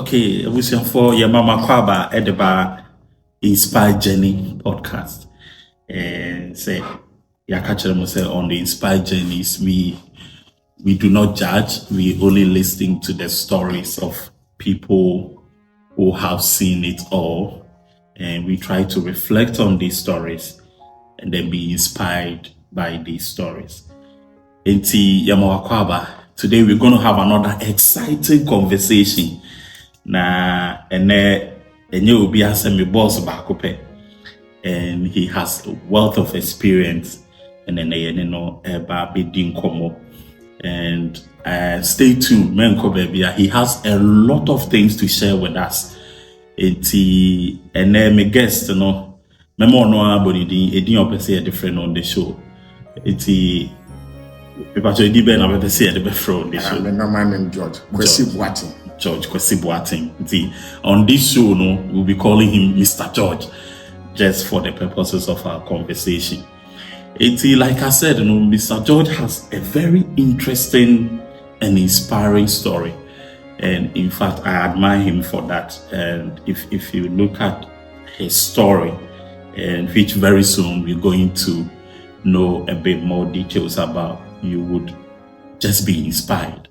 Okay, we see for your Mama Kwaba Edeba Inspire Journey podcast. And say, yeah, catch them say on the Inspire Journeys, we do not judge. We only listen to the stories of people who have seen it all, and we try to reflect on these stories and then be inspired by these stories. Inti Yamawakwaba, today we're going to have another exciting conversation. Na ene obi asem me boss bakope, and he has a wealth of experience, and then no eba bedin komo. And stay tuned, Menko baby. He has a lot of things to share with us. Eti ene me guest no memo no abodi din edin opese different on the show. Eti people actually di be na be say the different on the show. My name George Boateng. George Boateng. See, on this show, we'll be calling him Mr. George, just for the purposes of our conversation. Like I said, Mr. George has a very interesting and inspiring story, and in fact, I admire him for that. And if you look at his story, and which very soon we're going to know a bit more details about, you would just be inspired.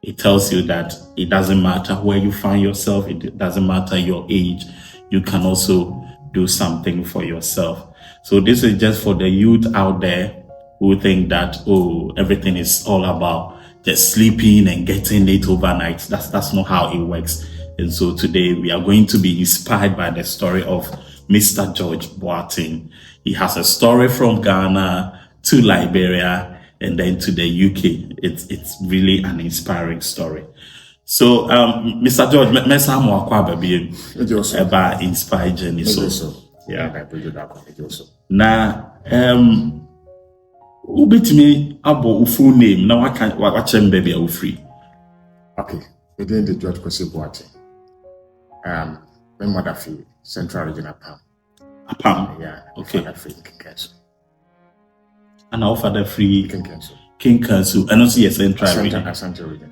It tells you that it doesn't matter where you find yourself. It doesn't matter your age. You can also do something for yourself. So this is just for the youth out there who think that, everything is all about just sleeping and getting it overnight. That's not how it works. And so today we are going to be inspired by the story of Mr. George Boateng. He has a story from Ghana to Liberia and then to the UK. It's really an inspiring story. So, Mr. George, me about Inspire Journey. So, yeah. Now, who beat me about full name? Now, what baby are free? Okay, again, the George Boateng. My mother free Central Region Apam. Yeah. Okay. Free Council. And our father free King Council, and also yes, Central Region.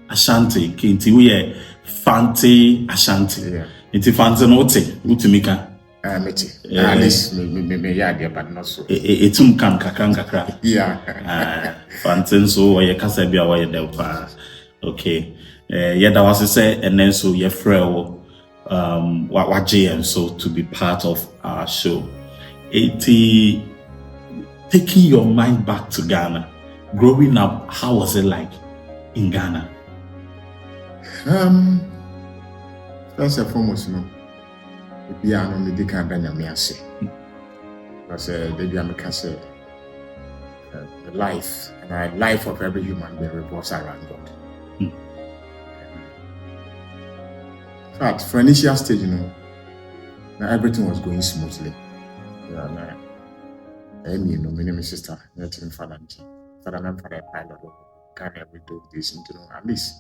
Ashanti, Kinti, we are Fanti Ashanti. Yeah. It's Fanti Note, Utimika. Meti. At least me yeah, but not so. Etum kan kakra. Yeah. Fanti so we kasabia we delpa. Okay. Yeah, that was to say, and then so your friend waje so to be part of our show. Taking your mind back to Ghana, growing up, how was it like in Ghana? First and foremost, maybe I know me di kan banya me ase. Because maybe I can say the life and the life of every human being revolves around God. In fact, for initial stage, now everything was going smoothly. My name is sister, father and father pilot can every do this, at least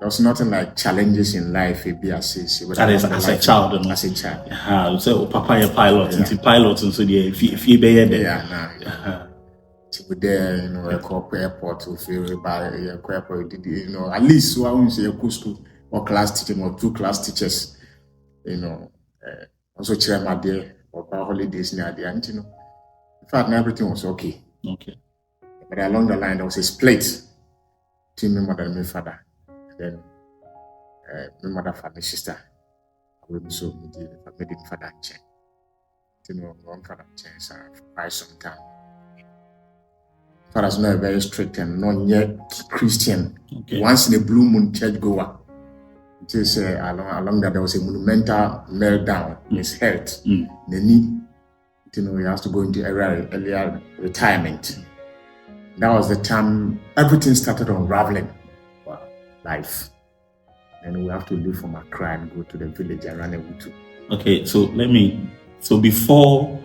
there was nothing like challenges in life. That is as a child, as a child. So Papa your pilot, into pilot, and so if you be there, to there, a corporate airport to feel by a corporate, at least so I won't say a school or class teaching or 2 class teachers, also chair my day or holidays near the end, In fact, everything was okay. Okay. But along the line, there was a split between my mother and my father. And then my mother and my sister. So I made it father change. One father change for quite some time. Father's not very strict and not yet Christian. Okay. Once in a blue moon church goer. It is along that there was a monumental meltdown in his health. The knee. He has to go into earlier retirement. That was the time everything started unraveling. Wow. Life. And we have to leave from Accra and go to the village and run away to. Okay, so before,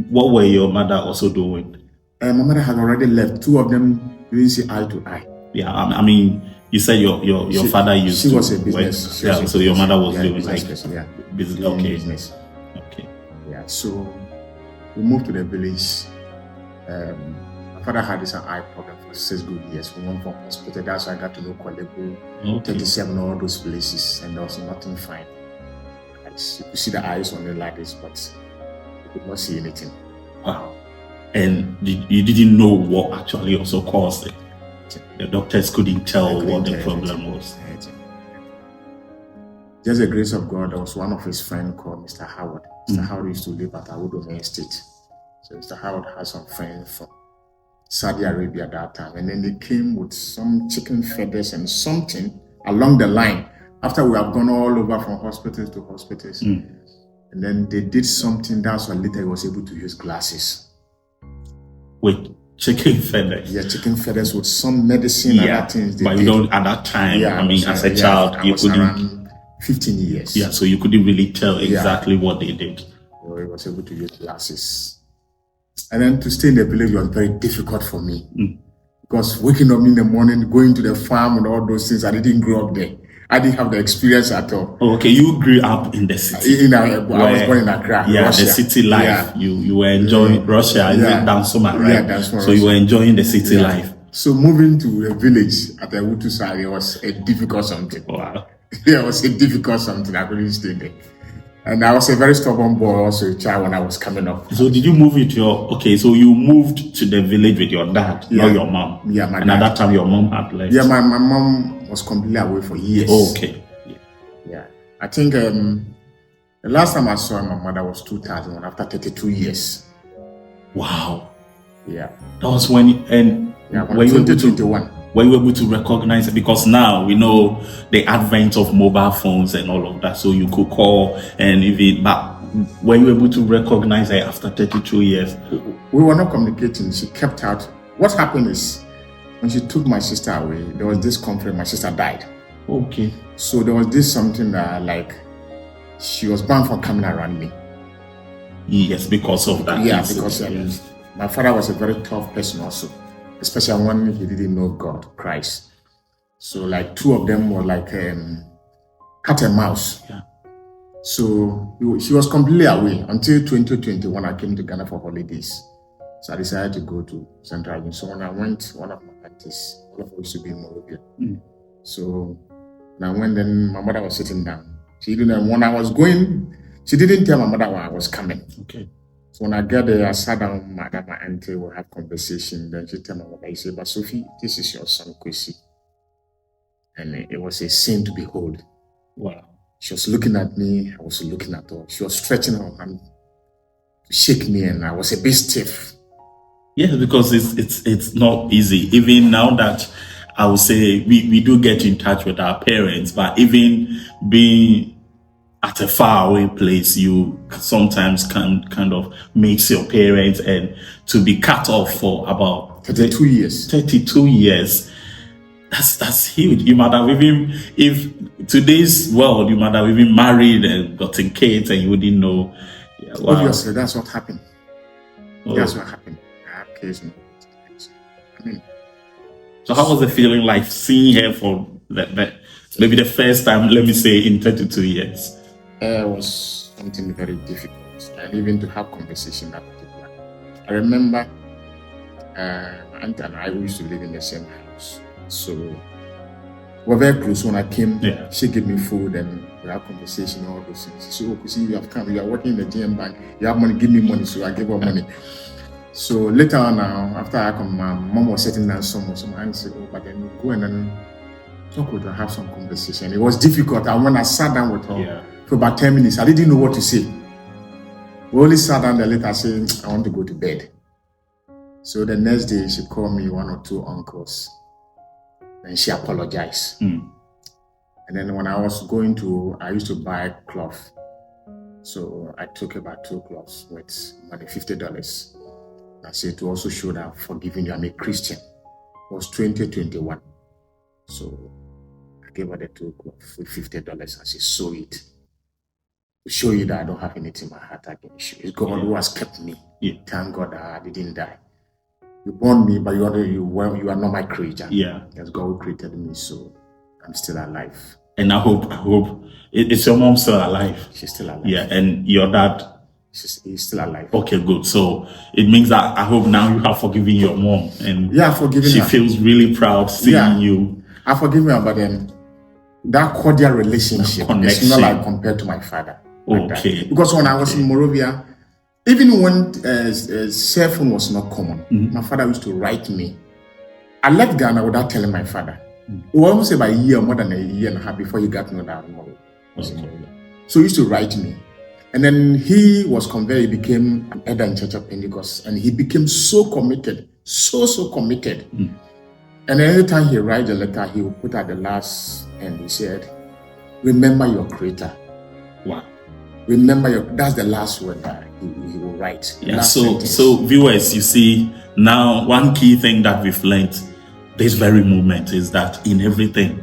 what were your mother also doing? My mother had already left. 2 of them didn't see eye to eye. Yeah, I mean, you said your father used to. She was a business. So your mother was doing business like person, business. Okay. Business. Okay. Yeah. So we moved to the village. My father had this eye problem for 6 good years. We went from hospital. That's why I got to know Kolego, Okay. 37, all those places, and there was nothing fine. You could see the eyes on it like this, but you could not see anything. Wow. And you didn't know what actually also caused it. The doctors couldn't tell what the problem was. Just the grace of God, there was one of his friends called Mr. Howard. Mr. Howard used to live at Awudome Estate. So Mr. Howard had some friends from Saudi Arabia at that time. And then they came with some chicken feathers and something along the line. After we have gone all over from hospitals to hospitals. And then they did something. That's why later he was able to use glasses. With chicken feathers? Yeah, chicken feathers with some medicine and other things. But you don't, at that time, as a child, you couldn't. Around 15 years. Yeah, so you couldn't really tell exactly what they did. So he was able to use glasses. And then to stay in the village was very difficult for me. Because waking up in the morning, going to the farm and all those things, I didn't grow up there. I didn't have the experience at all. Oh, okay, you grew up in the city. I was born in Accra, Russia. The city life. Yeah. You were enjoying Russia, is it Dansoma, right? Yeah, Dansoma. So you were enjoying the city life. So moving to the village at the Wutu side, it was a difficult something. Wow. Yeah, it was a difficult something. I couldn't stay there. And I was a very stubborn boy, also a child when I was coming up. So did you move with so you moved to the village with your dad, not your mom? Yeah, my dad. And at that time your mom had left? Yeah, my mom was completely away for years. Oh, okay. Yeah. I think the last time I saw my mother was 2001, after 32 years. Wow. Yeah. That was when 2021. Were you able to recognize it? Because now we know the advent of mobile phones and all of that, so you could call and even, but were you able to recognize her after 32 years? We were not communicating. She kept out. What happened is, when she took my sister away, there was this conference, my sister died. Okay. So there was this something that, like, she was banned from coming around me. Yes, because of that. Yeah, because my father was a very tough person also. Especially when he didn't know God, Christ. So like 2 of them were like cat and mouse. Yeah. So she was completely away until 2021. I came to Ghana for holidays. So I decided to go to Central Region. So when I went, one of my aunties, all of us used to be in Morocco. So when I went, then my mother was sitting down. She didn't. When I was going, she didn't tell my mother when I was coming. Okay. So when I get there, I sat down with my auntie, we'll have conversation. Then she tell my mother, she said, "But Sophie, this is your son, Kwesi." And it was a sin to behold. Wow. She was looking at me, I was looking at her. She was stretching her hand to shake me, and I was a bit stiff. Yes, because it's not easy. Even now that I would say we do get in touch with our parents, but even being at a faraway place, you sometimes can kind of miss your parents, and to be cut off for about 32 years. 32 years. That's huge. You might have even, if today's world, you might have even married and gotten kids and you wouldn't know. Yeah, wow. Obviously, that's what happened. Oh. That's what happened. I have kids now. So how was the feeling like seeing her for maybe the first time, let me say, in 32 years? It was something very difficult, and even to have conversation that particular. I remember my aunt and I used to live in the same house, so we were very close. When I came, she gave me food and we had conversation, all those things. She said, "Oh, Kusi, you have come. You are working in the GM bank. You have money. Give me money." So I gave her money. So later on, after I come, my mom was sitting down somewhere. So my aunt said, "Oh, but then go and then talk with her, have some conversation." It was difficult, and when I sat down with her. For about 10 minutes, I didn't know what to say. We only sat down there later saying, "I want to go to bed." So the next day, she called me 1 or 2 uncles. And she apologized. And then when I was going to, I used to buy cloth. So I took about 2 cloths with money, $50. I said to also show that I'm forgiving you, I'm a Christian. It was 2021. So I gave her the 2 cloths with $50. I said, sew it. To show you that I don't have anything in my heart against you. It's God who has kept me. Thank God that I didn't die. You born me, but you are not my creator. Yeah. It's God who created me, so I'm still alive. And I hope is your mom still alive? She's still alive. Yeah, and your dad? He's still alive. Okay, good. So it means that I hope now you have forgiven your mom, and forgiven she her. feels really proud seeing you. I forgive her, but then that cordial relationship is not like compared to my father. Okay. Because when I was in Morovia, even when cell phone was not common, my father used to write me. I left Ghana without telling my father. It was almost about a year, more than a year and a half before he got to know that I was in Morovia. So he used to write me. And then he was converted, he became an elder in Church of Pentecost, and he became so committed, so committed. And every time he writes a letter, he will put at the last, and he said, "Remember your Creator." Wow. Remember that's the last word that he will write. Yeah. So viewers, you see, now one key thing that we've learned this very moment is that in everything,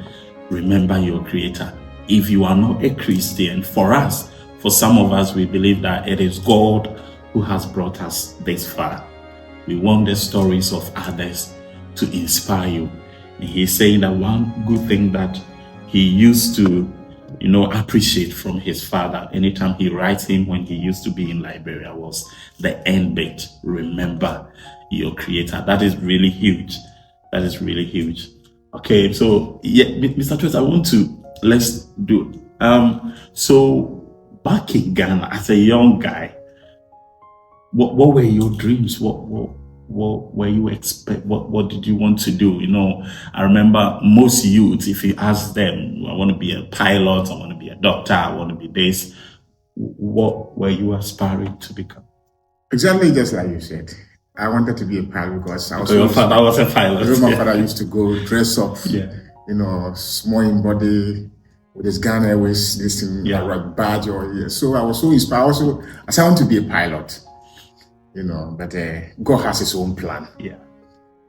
remember your Creator. If you are not a Christian, for some of us, we believe that it is God who has brought us this far. We want the stories of others to inspire you. And he's saying that one good thing that he used to, appreciate from his father, anytime he writes him when he used to be in Liberia, was the end bit. Remember your Creator. That is really huge. Okay, so yeah, Mr. Twist, let's do. So back in Ghana, as a young guy, what were your dreams? What were you expect? What did you want to do? I remember most youths, if you ask them, I want to be a pilot, I want to be a doctor, I want to be this. What were you aspiring to become? Exactly just like you said. I wanted to be a pilot because your father was a pilot. My father used to go dress up, small in body, with his Ghana Airways, this thing, like badge so I was so inspired. Also, I want to be a pilot, but God has his own plan. Yeah.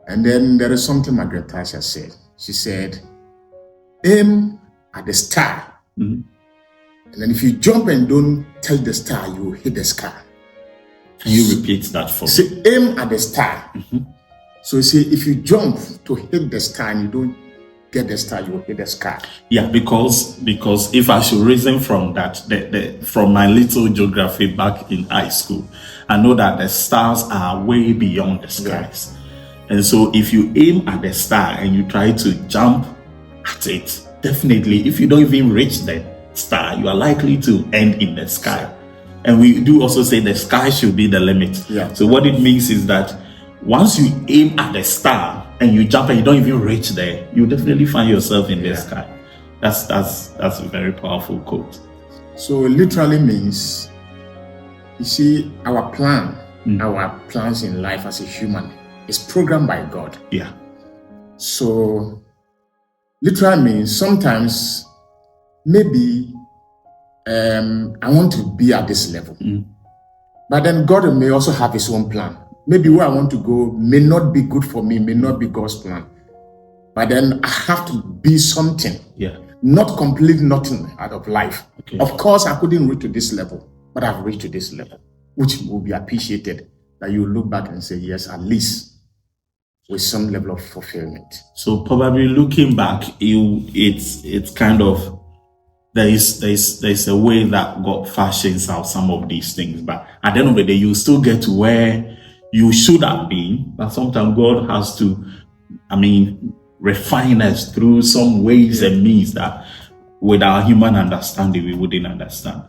And then there is something Margaret Thatcher said. She said, aim at the star. And then if you jump and don't touch the star, you will hit the sky. Can you repeat that for me? Say, aim at the star. So you see, if you jump to hit the star and you don't get the star, you will hit the sky. Yeah, because if I should reason from that, from my little geography back in high school, I know that the stars are way beyond the skies. And so if you aim at the star and you try to jump at it, definitely, if you don't even reach the star, you are likely to end in the sky. And we do also say the sky should be the limit. So what it means is that once you aim at the star and you jump and you don't even reach there, you definitely find yourself in the sky. That's a very powerful quote. So it literally means, you see, our plans in life as a human is programmed by God. Yeah. So literally means sometimes maybe I want to be at this level. But then God may also have his own plan. Maybe where I want to go may not be good for me, may not be God's plan. But then I have to be something. Yeah. Not complete nothing out of life. Okay. Of course, I couldn't reach to this level, but I've reached to this level, which will be appreciated. That you look back and say, yes, at least with some level of fulfillment. So probably looking back, it's kind of, there's a way that God fashions out some of these things, but at the end of the day, you still get to where you should have been. But sometimes God has to, refine us through some ways and means that with our human understanding, we wouldn't understand.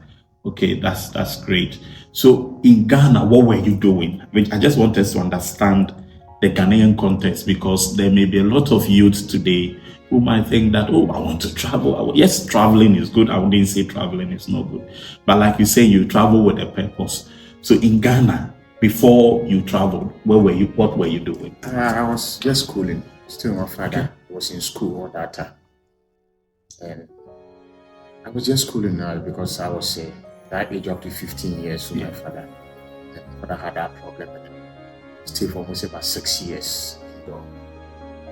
Okay, that's great. So in Ghana, what were you doing? I just want us to understand the Ghanaian context, because there may be a lot of youth today who might think that, I want to travel. Yes, traveling is good. I wouldn't say traveling is not good. But like you say, you travel with a purpose. So in Ghana, before you traveled, what were you doing? I was just schooling. Still, my father was in school all that time. And I was just schooling now because I was that age up to 15 years. So my father had that problem. Stayed for almost about 6 years.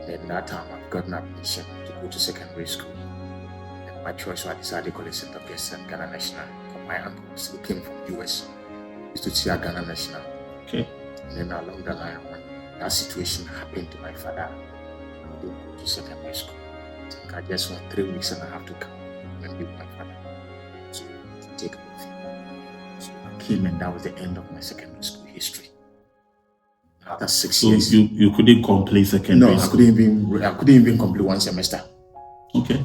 Then that time I've gotten admission to go to secondary school. And my choice, so I decided to call it Center of Ghana National. My uncles who came from US used to cheer Ghana National. Okay. And then along the line, when that situation happened to my father, I didn't go to secondary school. I just went 3 weeks and I have to come and be with my father. So take leave. So I came, and that was the end of my secondary school history. After 6 So years. you couldn't complete secondary No, school? I couldn't even complete one semester. Okay.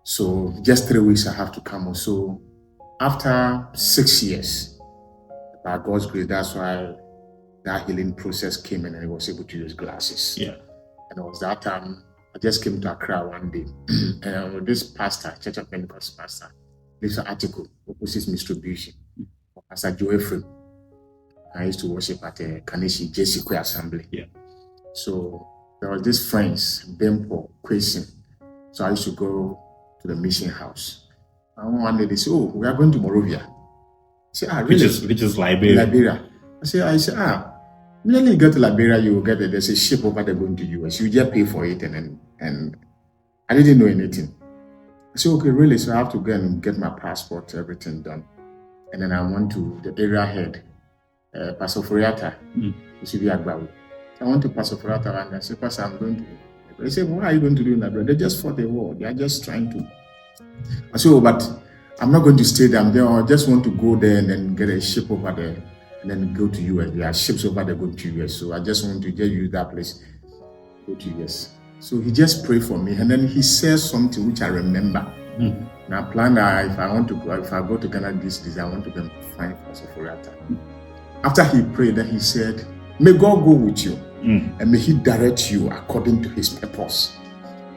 So just 3 weeks I have to come. So after 6 years, by God's grace, that's why that healing process came in and I was able to use glasses. Yeah. And it was that time I just came to Accra one day. And this pastor, Church of Pentecost pastor, there's an article, opposite distribution, Pastor Joe Ephraim. I used to worship at a Kaneshi JCQ Assembly. Yeah. So there was this friends, Bempo, Question. So I used to go to the mission house. And one day they said, "Oh, we are going to Morovia." I said, really? Which is Liberia. Liberia. I said, immediately you get to Liberia, you will get it. There's a ship over there going to US. You just pay for it, and I didn't know anything. I said, okay, really? So I have to go and get my passport, everything done. And then I went to the area head, Pastor Furiata. He should be Agbawi. So I went to Pastor Furiata and I said, Pastor, I'm going to. He said, what are you going to do in Liberia? They just fought the war. They are just trying to. I said, oh, but I'm not going to stay there. I just want to go there and then get a ship over there and then go to US. There are ships over there going to US. So I just want to just use that place, go to US. So he just prayed for me. And then he said something which I remember. And I planned that if I go to Ghana this, I want to go and find Pastor Furiata. After he prayed, then he said, may God go with you and may he direct you according to his purpose.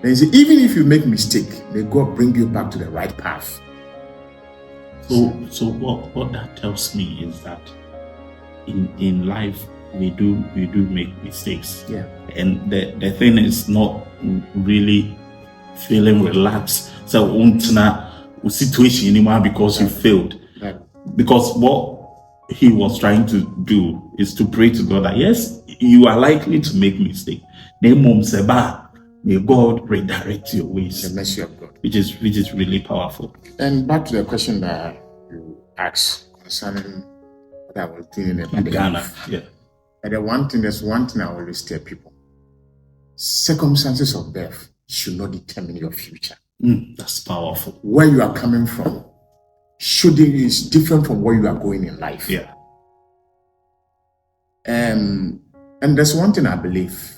Then he said, even if you make mistake, may God bring you back to the right path. So what that tells me is that in life we do make mistakes. Yeah. And the thing is not really feeling relaxed. So situation anymore because you failed. Yeah. Because what he was trying to do is to pray to God that yes, you are likely to make mistake. May God redirect your ways. The mercy of God. Which is really powerful. And back to the question that you asked concerning what I was doing in Ghana. Yeah. And there's one thing I always tell people. Circumstances of birth should not determine your future. That's powerful. Where you are coming from is different from where you are going in life. Yeah. And there's one thing I believe.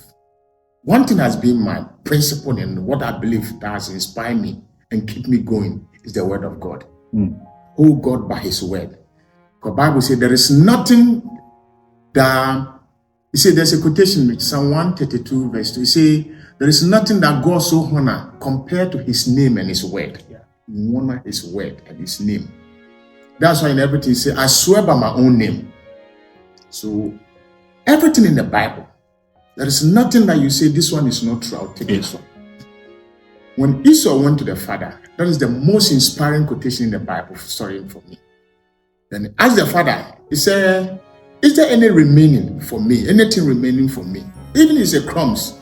One thing has been my principle and what I believe that has inspired me and keep me going is the word of God. Hold God by his word. The Bible says there is nothing that, you see, there's a quotation with Psalm 132 verse 2. You say, there is nothing that God so honor compared to his name and his word. Yeah. You honor his word and his name. That's why in everything you say, I swear by my own name. So everything in the Bible, there is nothing that you say, this one is not true, I'll take this one. When Esau went to the father, that is the most inspiring quotation in the Bible, story for me. Then he asked the father, he said, is there any remaining for me? Anything remaining for me? Even if it's a crumbs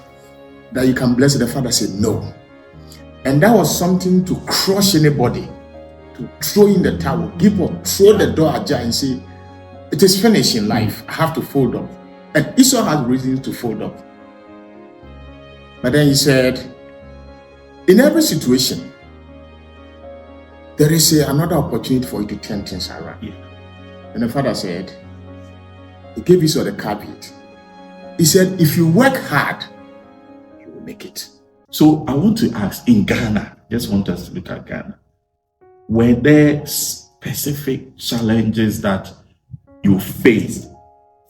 that you can bless it. The father said, no. And that was something to crush anybody, to throw in the towel, give up, throw the door ajar and say, it is finished in life. I have to fold up. And Esau had reasons to fold up. But then he said, in every situation, there is another opportunity for you to turn things around. Yeah. And the father said, he gave Esau the caveat. He said, if you work hard, you will make it. So I want to ask, in Ghana, just want us to look at Ghana, were there specific challenges that you faced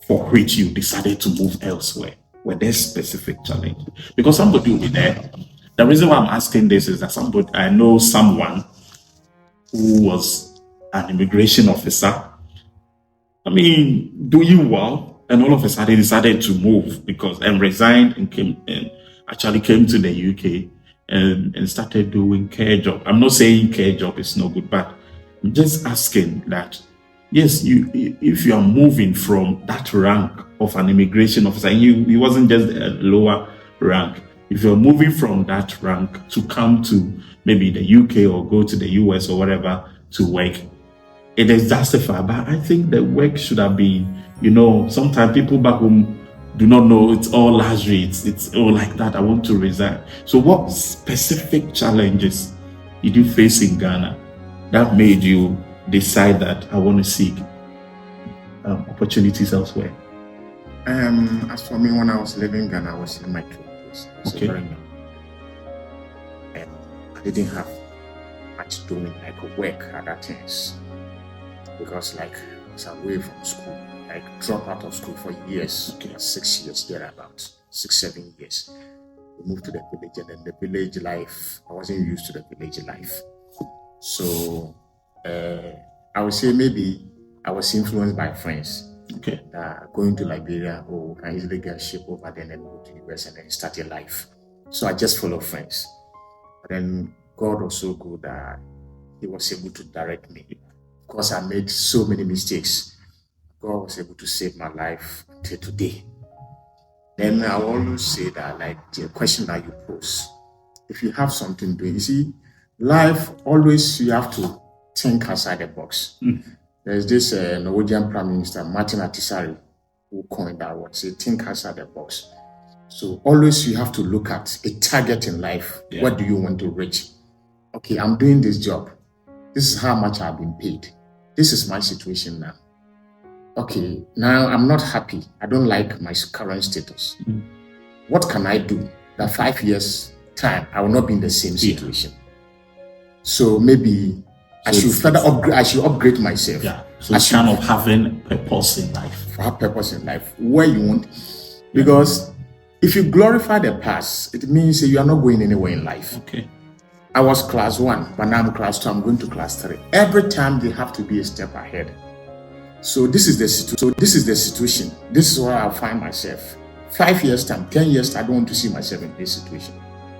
for which you decided to move elsewhere? Were there specific challenges? Because somebody will be there. The reason why I'm asking this is that I know someone who was an immigration officer. I mean, doing well, and all of a sudden decided to move and resigned and came to the UK and started doing care job. I'm not saying care job is no good, but I'm just asking that, yes, if you are moving from that rank of an immigration officer, and he wasn't just a lower rank, if you're moving from that rank to come to maybe the UK or go to the US or whatever to work, it is justified. But I think the work should have been, sometimes people back home do not know it's all luxury. It's all like that. I want to resign. So what specific challenges did you face in Ghana that made you decide that I want to seek opportunities elsewhere? As for me, when I was living in Ghana, I was in my 20s. I was Okay. very young. And I didn't have much doing, like work at that time. Because like I was away from school, like dropped out of school for years, Okay. 6 years, thereabout, 6-7 years. We moved to the village, and then the village life, I wasn't used to the village life. So I would say maybe I was influenced by friends. Okay. Going to Liberia, we can easily get a ship over there and then go to the US and then start a life. So I just follow friends. But then God was so good that He was able to direct me. Of course, I made so many mistakes. God was able to save my life until today. Then I always say that, like the question that you pose, if you have something to do, you see, life always you have to think outside the box. There's this Norwegian Prime Minister, Martin Atisari, who coined that word, say, think outside the box. So always you have to look at a target in life. Yeah. What do you want to reach? Okay, I'm doing this job. This is how much I've been paid. This is my situation now. Okay, now I'm not happy. I don't like my current status. What can I do that 5 years time I will not be in the same situation? So maybe I should further upgrade. I should upgrade myself. Yeah. So it's kind of having purpose in life. Have purpose in life where you want, because if you glorify the past, it means you are not going anywhere in life. Okay. I was class 1, but now I'm class 2. I'm going to class 3. Every time they have to be a step ahead. So this is the situation. This is where I find myself. 5 years time, 10 years time, I don't want to see myself in this situation.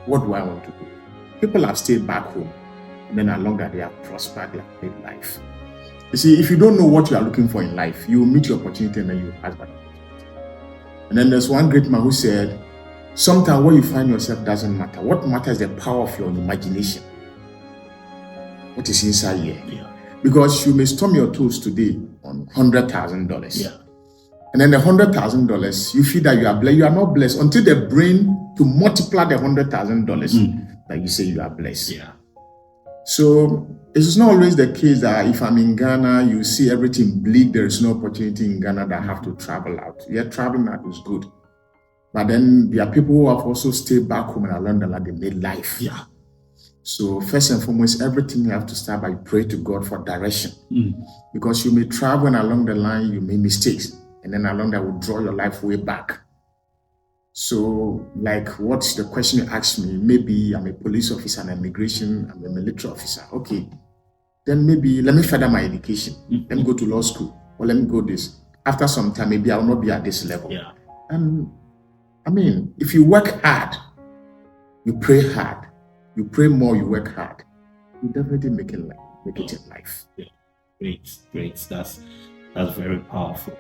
What do I want to do? People have stayed back home, and then along that they have prospered, they have made life. You see, if you don't know what you are looking for in life, you will meet your opportunity and then you pass by. And then there's one great man who said, sometimes where you find yourself doesn't matter. What matters is the power of your imagination. What is inside here? Yeah. Because you may storm your toes today on $100,000. Yeah. And then the $100,000, you feel that you are blessed. You are not blessed until the brain to multiply the $100,000 that you say you are blessed. Yeah. So it's not always the case that if I'm in Ghana, you see everything bleak. There is no opportunity in Ghana that I have to travel out. Yeah, traveling out is good. But then there are people who have also stayed back home and along the line, they made life. Yeah. So first and foremost, everything you have to start by pray to God for direction. Because you may travel and along the line, you make mistakes. And then along that will draw your life way back. So like what's the question you asked me? Maybe I'm a police officer, I'm immigration, I'm a military officer. Okay. Then maybe let me further my education. Let me go to law school. Or let me go this. After some time, maybe I will not be at this level. Yeah. And I mean, if you work hard, you pray hard, you pray more, you work hard, you definitely make it in life. Yeah. Great. That's very powerful.